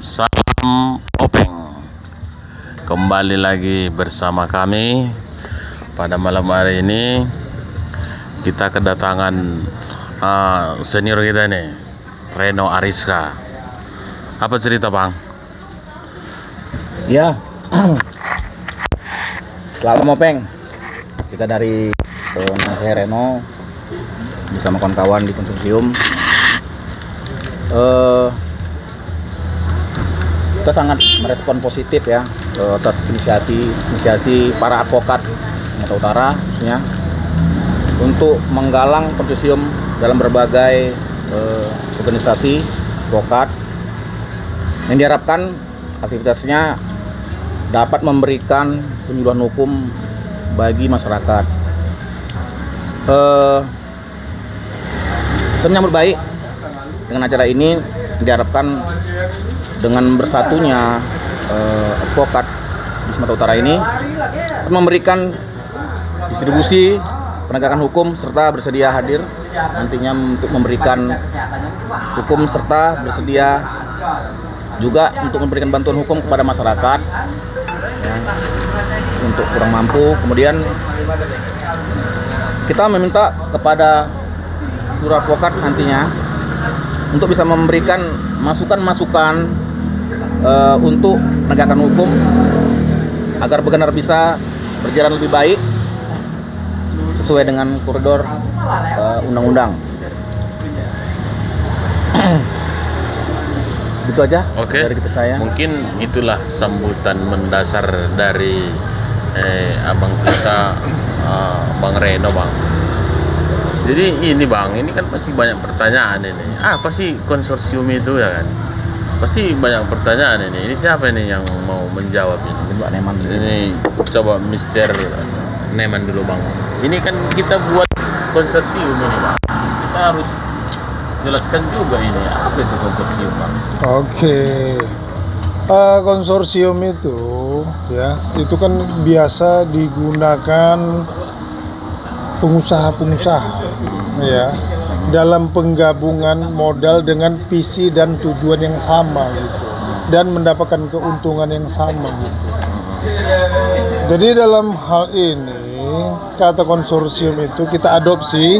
salam Openg. Kembali lagi bersama kami. Pada malam hari ini kita kedatangan senior kita nih, Reno Ariska. Apa cerita, Bang? Ya, selamat Openg. Kita dari saya Reno bersama kawan-kawan di konsorsium. Kita sangat merespon positif ya atas inisiasi para advokat Sumatera Utara khususnya untuk menggalang konsorsium dalam berbagai organisasi advokat yang diharapkan aktivitasnya dapat memberikan penyuluhan hukum bagi masyarakat. Kita menyambut baik dengan acara ini. Diharapkan dengan bersatunya advokat di Sumatera Utara ini memberikan distribusi penegakan hukum serta bersedia hadir nantinya untuk memberikan hukum serta bersedia juga untuk memberikan bantuan hukum kepada masyarakat ya, untuk kurang mampu. Kemudian kita meminta kepada seluruh advokat nantinya untuk bisa memberikan masukan-masukan untuk penegakan hukum agar benar bisa berjalan lebih baik sesuai dengan koridor undang-undang. Gitu aja. Oke. Dari kita saya. Mungkin itulah sambutan mendasar dari abang kita, Bang Reno, Bang. Jadi ini, Bang, ini kan pasti banyak pertanyaan ini. Apa sih konsorsium itu ya kan? Pasti banyak pertanyaan ini. Ini siapa ini yang mau menjawab ini? Mbak Neman dulu. Ini coba Mr. Neman dulu, Bang. Ini kan kita buat konsorsium ini, Bang. Kita harus jelaskan juga ini apa itu konsorsium, Bang. Oke. Konsorsium itu ya, itu kan biasa digunakan pengusaha-pengusaha ya dalam penggabungan modal dengan visi dan tujuan yang sama gitu dan mendapatkan keuntungan yang sama gitu. Jadi dalam hal ini kata konsorsium itu kita adopsi,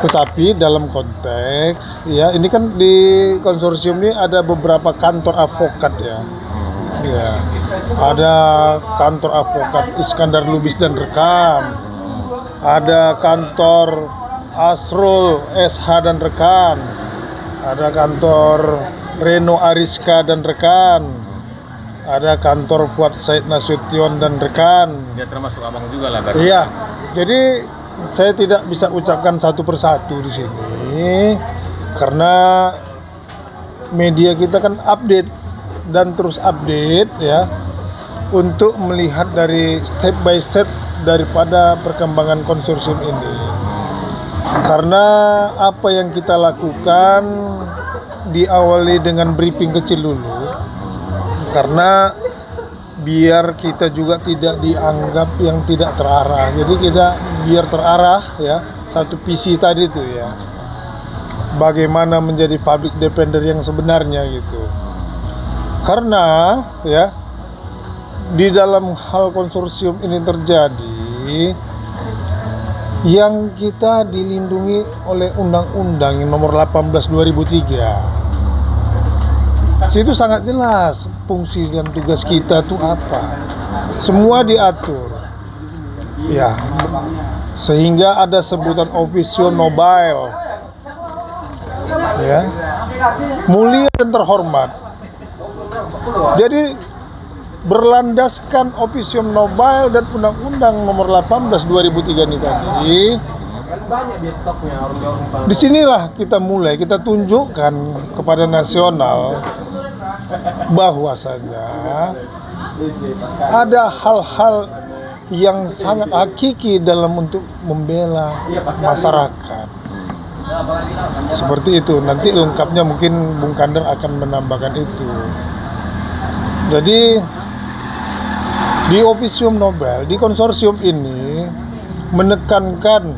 tetapi dalam konteks ya ini kan di konsorsium ini ada beberapa kantor advokat ya. Ya, ada kantor advokat Iskandar Lubis dan rekan, ada kantor Asrul SH dan rekan, ada kantor Reno Ariska dan rekan, ada kantor Fuad Said Nasution dan rekan. Dia termasuk abang juga lah, berarti. Iya, jadi saya tidak bisa ucapkan satu persatu di sini karena media kita kan update dan terus update ya untuk melihat dari step by step daripada perkembangan konsorsium ini. Karena apa yang kita lakukan diawali dengan briefing kecil dulu, karena biar kita juga tidak dianggap yang tidak terarah. Jadi kita biar terarah ya, satu visi tadi itu ya, bagaimana menjadi public defender yang sebenarnya gitu. Karena ya di dalam hal konsorsium ini terjadi yang kita dilindungi oleh Undang-Undang Nomor 18 2003. Situ sangat jelas fungsi dan tugas kita itu apa. Semua diatur. Ya. Sehingga ada sebutan officio nobile. Ya. Mulia dan terhormat. Jadi berlandaskan officium nobile dan Undang-Undang Nomor 18 2003 ini tadi, disinilah kita mulai, kita tunjukkan kepada nasional bahwasanya ada hal-hal yang sangat hakiki dalam untuk membela masyarakat. Seperti itu, nanti lengkapnya mungkin Bung Kandar akan menambahkan itu. Jadi di officium nobile, di konsorsium ini menekankan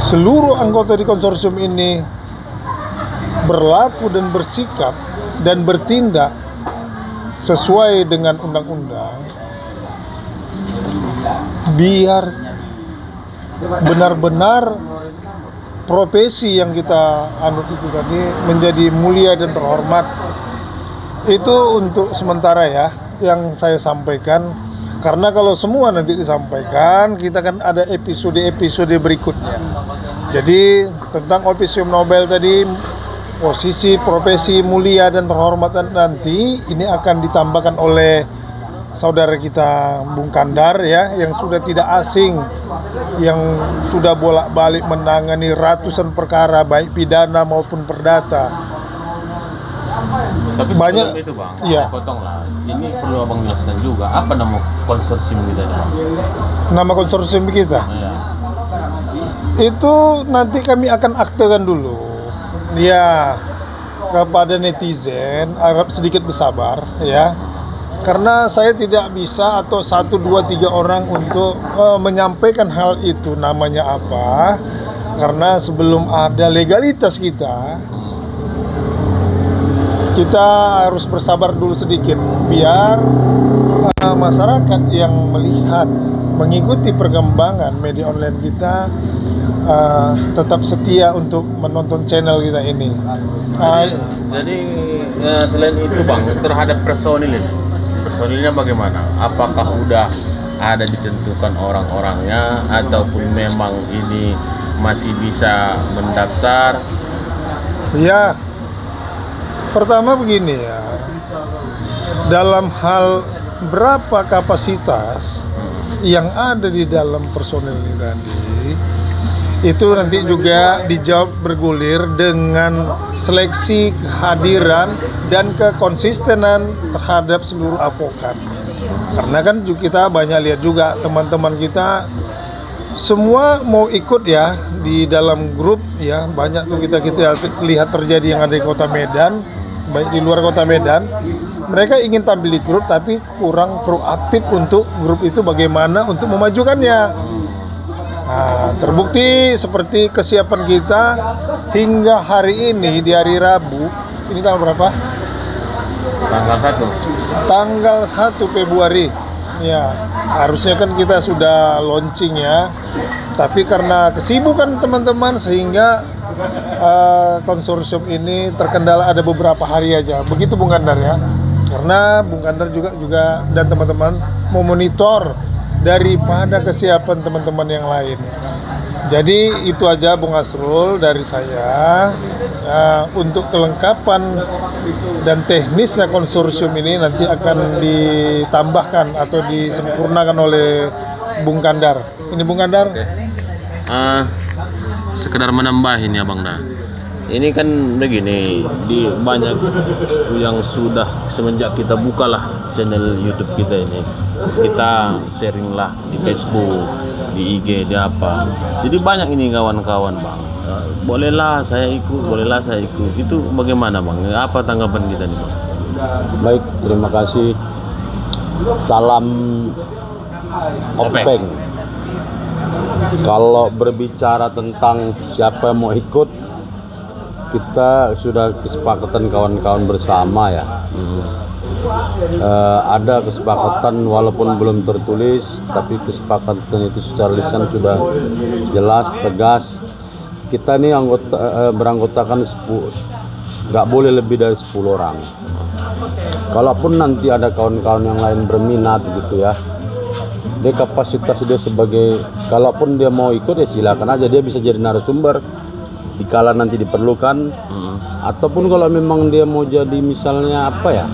seluruh anggota di konsorsium ini berlaku dan bersikap dan bertindak sesuai dengan undang-undang, biar benar-benar profesi yang kita anut itu tadi menjadi mulia dan terhormat. Itu untuk sementara ya yang saya sampaikan, karena kalau semua nanti disampaikan kita kan ada episode berikutnya. Jadi tentang Officium Nobel tadi, posisi profesi mulia dan terhormat nanti ini akan ditambahkan oleh saudara kita Bung Kandar ya, yang sudah tidak asing, yang sudah bolak-balik menangani ratusan perkara baik pidana maupun perdata. Tapi Banyak, sebelum itu Bang, iya. potong lah. Ini perlu Abang jelaskan juga, apa nama konsorsium kita ini, Bang? Nama konsorsium kita Iya. itu nanti kami akan aktekan dulu ya kepada netizen, harap sedikit bersabar ya, karena saya tidak bisa atau 1, 2, 3 orang untuk menyampaikan hal itu namanya apa, karena sebelum ada legalitas kita harus bersabar dulu sedikit biar masyarakat yang melihat mengikuti perkembangan media online kita tetap setia untuk menonton channel kita ini. Jadi selain itu Bang, terhadap personilnya bagaimana? Apakah udah ada ditentukan orang-orangnya ataupun memang ini masih bisa mendaftar? Ya, pertama begini ya, dalam hal berapa kapasitas yang ada di dalam personil ini tadi, itu nanti juga dijawab bergulir dengan seleksi kehadiran dan kekonsistenan terhadap seluruh advokat. Karena kan kita banyak lihat juga teman-teman kita semua mau ikut ya di dalam grup ya, banyak tuh kita lihat terjadi yang ada di Kota Medan, baik di luar Kota Medan. Mereka ingin tampil di grup tapi kurang proaktif untuk grup itu bagaimana untuk memajukannya. Nah, terbukti seperti kesiapan kita hingga hari ini di hari Rabu, ini tanggal berapa? Tanggal 1. Tanggal 1 Februari. Ya, harusnya kan kita sudah launching ya. Tapi karena kesibukan teman-teman sehingga konsorsium ini terkendala ada beberapa hari aja. Begitu Bung Kandar ya. Karena Bung Kandar juga dan teman-teman memonitor daripada kesiapan teman-teman yang lain. Jadi itu aja Bung Asrul dari saya. Untuk kelengkapan dan teknisnya konsorsium ini nanti akan ditambahkan atau disempurnakan oleh Bung Kandar. Ini Bung Kandar. Sekedar menambahin ya Bang Nah. Ini kan begini, di banyak yang sudah semenjak kita bukalah channel YouTube kita ini, kita sharing lah di Facebook, di IG, di apa. Jadi banyak ini kawan-kawan Bang. Bolehlah saya ikut. Itu bagaimana Bang? Apa tanggapan kita nih Bang? Baik, terima kasih. Salam Openg. Kalau berbicara tentang siapa yang mau ikut, kita sudah kesepakatan kawan-kawan bersama ya. Ada kesepakatan walaupun belum tertulis, tapi kesepakatan itu secara lisan sudah jelas, tegas. Kita ini beranggotakan 10, nggak boleh lebih dari 10 orang. Kalaupun nanti ada kawan-kawan yang lain berminat gitu ya, dia kapasitas dia sebagai, kalaupun dia mau ikut ya silakan aja, dia bisa jadi narasumber dikala nanti diperlukan. Ataupun kalau memang dia mau jadi misalnya apa ya,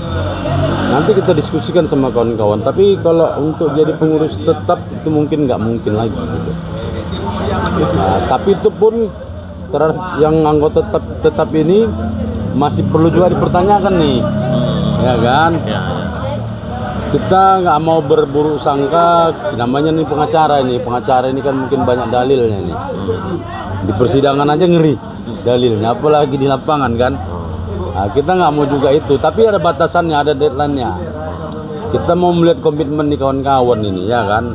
nanti kita diskusikan sama kawan-kawan. Tapi kalau untuk jadi pengurus tetap itu mungkin nggak mungkin lagi gitu. Nah, tapi itu pun yang anggota tetap ini masih perlu juga dipertanyakan nih, ya kan? Kita nggak mau berburuk sangka, namanya nih pengacara ini kan mungkin banyak dalilnya nih. Di persidangan aja ngeri dalilnya, apalagi di lapangan kan. Nah, kita nggak mau juga itu, tapi ada batasannya, ada deadline-nya. Kita mau melihat komitmen di kawan-kawan ini, ya kan.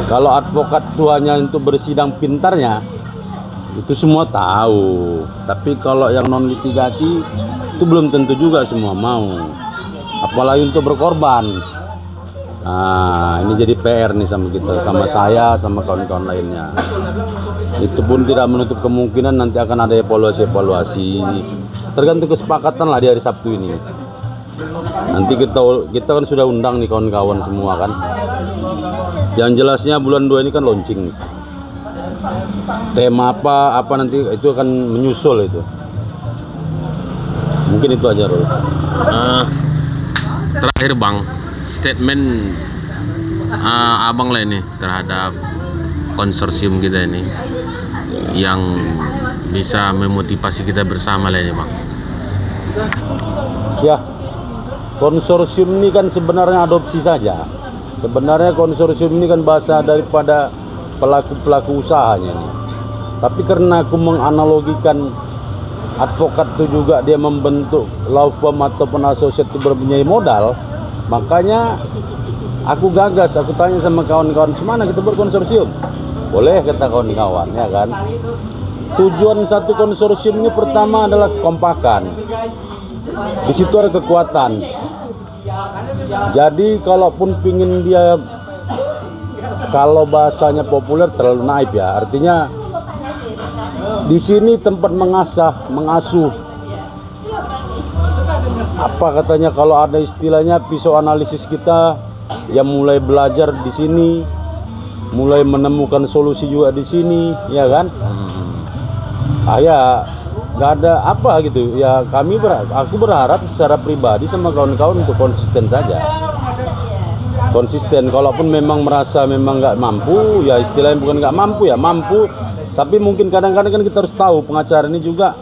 Kalau advokat itu hanya untuk bersidang pintarnya, Itu semua tahu. Tapi kalau yang non litigasi itu belum tentu juga semua mau. Apalagi untuk berkorban. Nah, ini jadi PR nih sama kita, sama saya, sama kawan-kawan lainnya. Itu pun tidak menutup kemungkinan nanti akan ada evaluasi. Tergantung kesepakatan lah di hari Sabtu ini. Nanti kita kan sudah undang nih kawan-kawan semua kan. Yang jelasnya bulan 2 ini kan launching nih. Tema apa nanti itu akan menyusul itu. Mungkin itu aja, Roy. Terakhir Bang, statement abang lah ini terhadap konsorsium kita ini yang bisa memotivasi kita bersama lah ini Bang. Ya, konsorsium ini kan sebenarnya adopsi saja. Sebenarnya konsorsium ini kan bahasa daripada pelaku-pelaku usahanya nih. Tapi karena aku menganalogikan advokat itu juga dia membentuk law firm ataupun asosiat itu berpunyai modal, makanya aku gagas, aku tanya sama kawan-kawan, "Gimana kita berkonsorsium?" Boleh, kata kawan-kawan, ya kan. Tujuan satu konsorsium ini pertama adalah kekompakan. Di situ ada kekuatan. Jadi kalaupun pingin dia, kalau bahasanya populer terlalu naif ya, artinya di sini tempat mengasuh. Apa katanya kalau ada istilahnya pisau analisis kita yang mulai belajar di sini, mulai menemukan solusi juga di sini, ya kan? Ya nggak ada apa gitu. Ya aku berharap secara pribadi sama kawan-kawan untuk konsisten saja. Konsisten, kalaupun memang merasa memang nggak mampu, ya istilahnya bukan nggak mampu ya, mampu. Tapi mungkin kadang-kadang kan kita harus tahu pengacara ini juga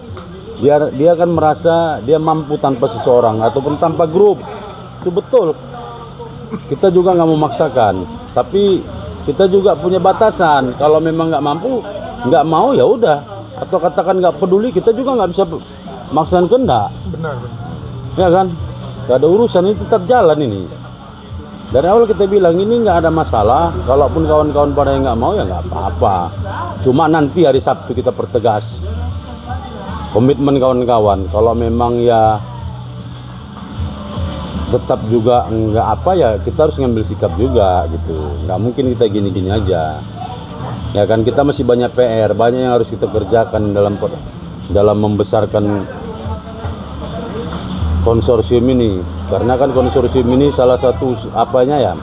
dia kan merasa dia mampu tanpa seseorang ataupun tanpa grup. Itu betul. Kita juga nggak memaksakan, tapi kita juga punya batasan. Kalau memang nggak mampu, nggak mau ya udah. Atau katakan nggak peduli, kita juga nggak bisa maksakan kehendak. Benar. Ya kan? Gak ada urusan, ini tetap jalan ini. Dari awal kita bilang ini nggak ada masalah. Kalaupun kawan-kawan pada yang nggak mau ya nggak apa-apa. Cuma nanti hari Sabtu kita pertegas komitmen kawan-kawan. Kalau memang ya tetap juga nggak apa ya, kita harus ngambil sikap juga gitu. Nggak mungkin kita gini-gini aja. Ya kan, kita masih banyak PR, banyak yang harus kita kerjakan dalam membesarkan konsorsium ini. Karena kan konsorsium ini salah satu apanya ya,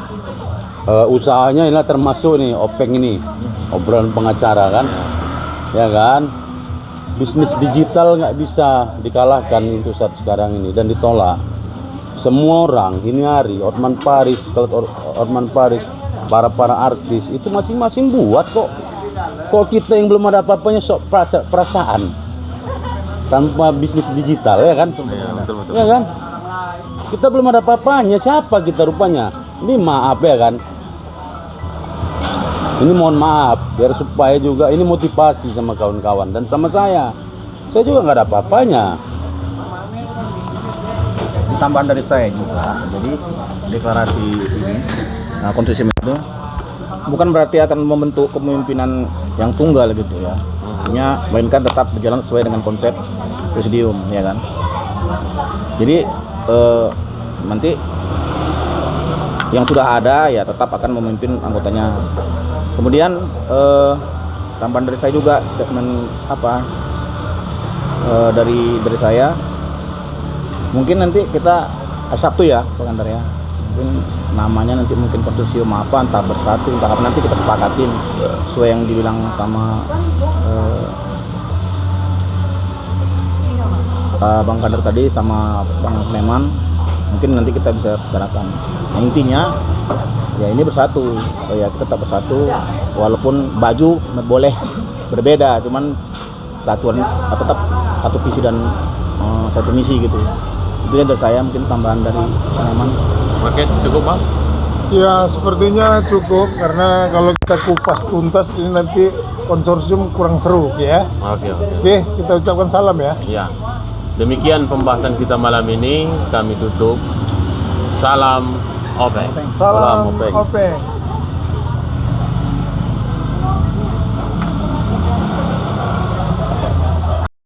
usahanya ini termasuk nih OPEC ini, obrolan pengacara kan, ya kan. Bisnis digital nggak bisa dikalahkan untuk saat sekarang ini dan ditolak. Semua orang ini hari Otman Paris, para artis itu masing-masing buat kok. Kok kita yang belum ada apa-apanya sok perasaan tanpa bisnis digital, ya kan? Betul. Ya kan? Kita belum ada apa-apanya, siapa kita rupanya? Ini maaf ya kan? Ini mohon maaf, biar supaya juga ini motivasi sama kawan-kawan dan sama saya. Saya juga nggak ada apa-apanya. Tambahan dari saya juga, jadi deklarasi ini, konsorsium itu bukan berarti akan membentuk kepemimpinan yang tunggal gitu ya. Artinya melainkan tetap berjalan sesuai dengan konsep presidium, ya kan. Jadi nanti yang sudah ada ya tetap akan memimpin anggotanya. Kemudian tambahan dari saya juga statement dari saya. Mungkin nanti kita Sabtu ya Pak Kandar ya. Mungkin namanya nanti mungkin konsorsium apa, entah bersatu, entah apa, nanti kita sepakatin sesuai yang dibilang sama Bang Kandar tadi sama Bang Neman. Mungkin nanti kita bisa bicarakan. Nah, intinya ya ini bersatu. Ya kita tetap bersatu walaupun baju boleh berbeda, cuman satuan tetap satu visi dan satu misi gitu. Itu yang dari saya, mungkin tambahan dari Bang Neman. Oke, cukup Bang. Ya sepertinya cukup, karena kalau kita kupas tuntas ini nanti konsorsium kurang seru ya. Oke, kita ucapkan salam ya. Ya. Demikian pembahasan kita malam ini, kami tutup. Salam OPEC. Salam Openg. Openg.